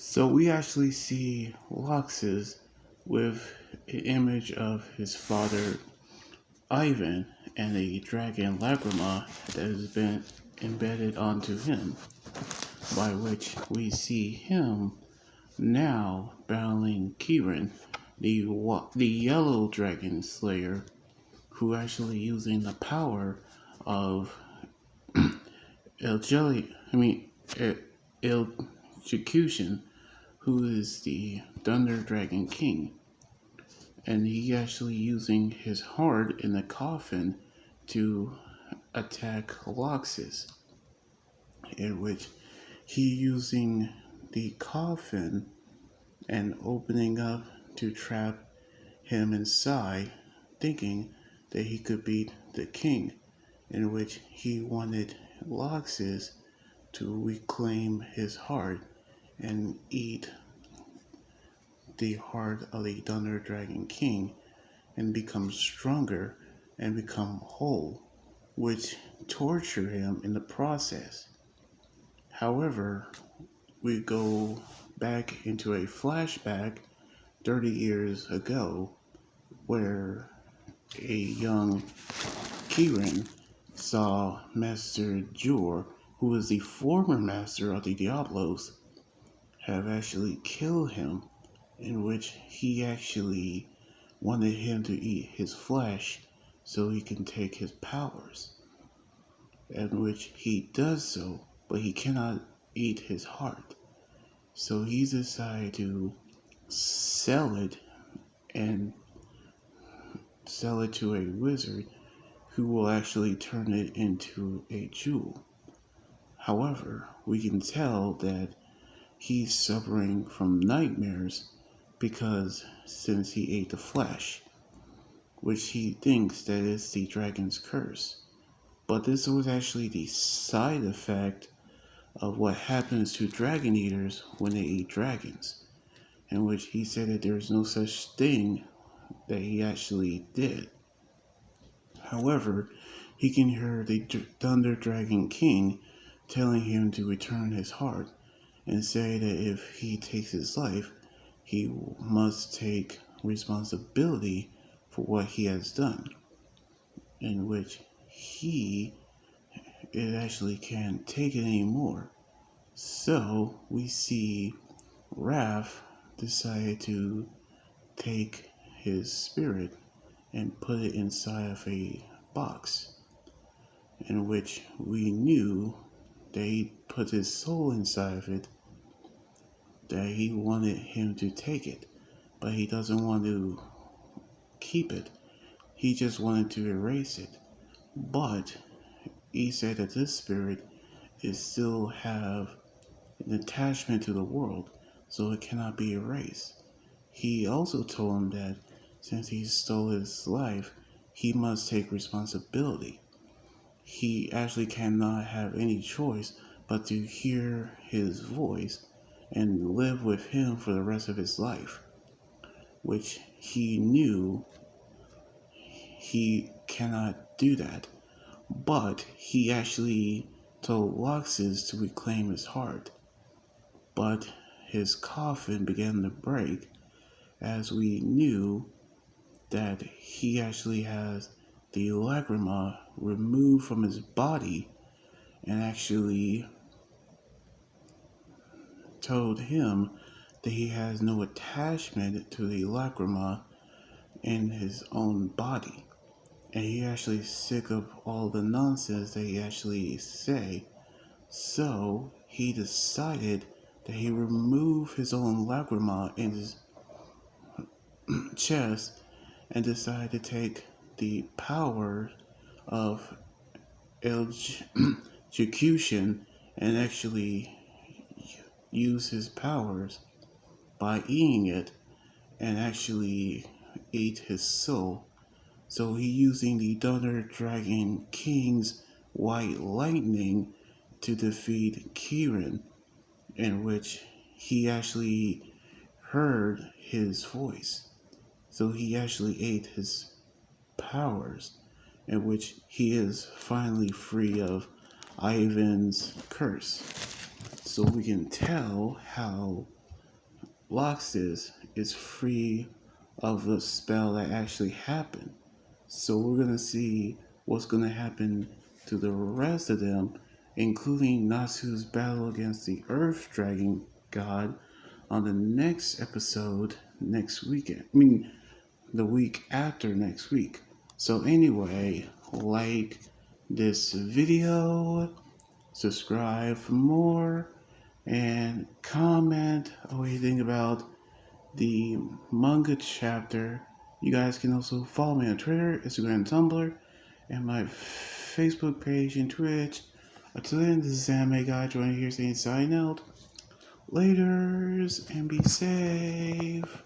So we actually see Laxus with an image of his father Ivan and a dragon Lagrima that has been embedded onto him, by which we see him now battling Kirin, the yellow dragon slayer, who actually using the power of Jelly, Execution, who is the Thunder Dragon King, and he actually using his heart in the coffin to attack Laxus, in which he using the coffin and opening up to trap him inside, thinking that he could beat the king, in which he wanted Laxus to reclaim his heart and eat the heart of the Thunder Dragon King and become stronger and become whole, which torture him in the process. However, we go back into a flashback 30 years ago where a young Kirin saw Master Jor, who was the former master of the Diablos, have actually killed him, in which he actually wanted him to eat his flesh so he can take his powers, in which he does so, but he cannot eat his heart. So he decided to sell it and sell it to a wizard who will actually turn it into a jewel. However, we can tell that he's suffering from nightmares because since he ate the flesh, which he thinks that is the dragon's curse. But this was actually the side effect of what happens to dragon eaters when they eat dragons, in which he said that there's no such thing that he actually did. However, he can hear the Thunder Dragon King telling him to return his heart and say that if he takes his life, he must take responsibility for what he has done, in which it actually can't take it anymore. So we see Raph decide to take his spirit and put it inside of a box, in which we knew that he put his soul inside of it, that he wanted him to take it, but he doesn't want to keep it. He just wanted to erase it. But he said that this spirit is still have an attachment to the world, so it cannot be erased. He also told him that since he stole his life, he must take responsibility. He actually cannot have any choice but to hear his voice and live with him for the rest of his life, which he knew he cannot do that. But he actually told Laxus to reclaim his heart. But his coffin began to break, as we knew that he actually has the lagrima removed from his body, and actually told him that he has no attachment to the lagrima in his own body. And he actually sick of all the nonsense that he actually say. So he decided that he removed his own lagrima in his chest and decided to take the power of execution and actually use his powers by eating it and actually ate his soul. So he using the Thunder Dragon King's white lightning to defeat Kirin, in which he actually heard his voice. So he actually ate his powers, in which he is finally free of Ivan's curse. So we can tell how Laxus is free of the spell that actually happened. So we're gonna see what's gonna happen to the rest of them, including Nasu's battle against the Earth Dragon God on the next episode next weekend. I mean, the week after next week. So anyway, like this video, subscribe for more, and comment what you think about the manga chapter. You guys can also follow me on Twitter, Instagram, and Tumblr, and my Facebook page and Twitch. Until then, this is Anime Guy joining here saying sign out. Laters and be safe.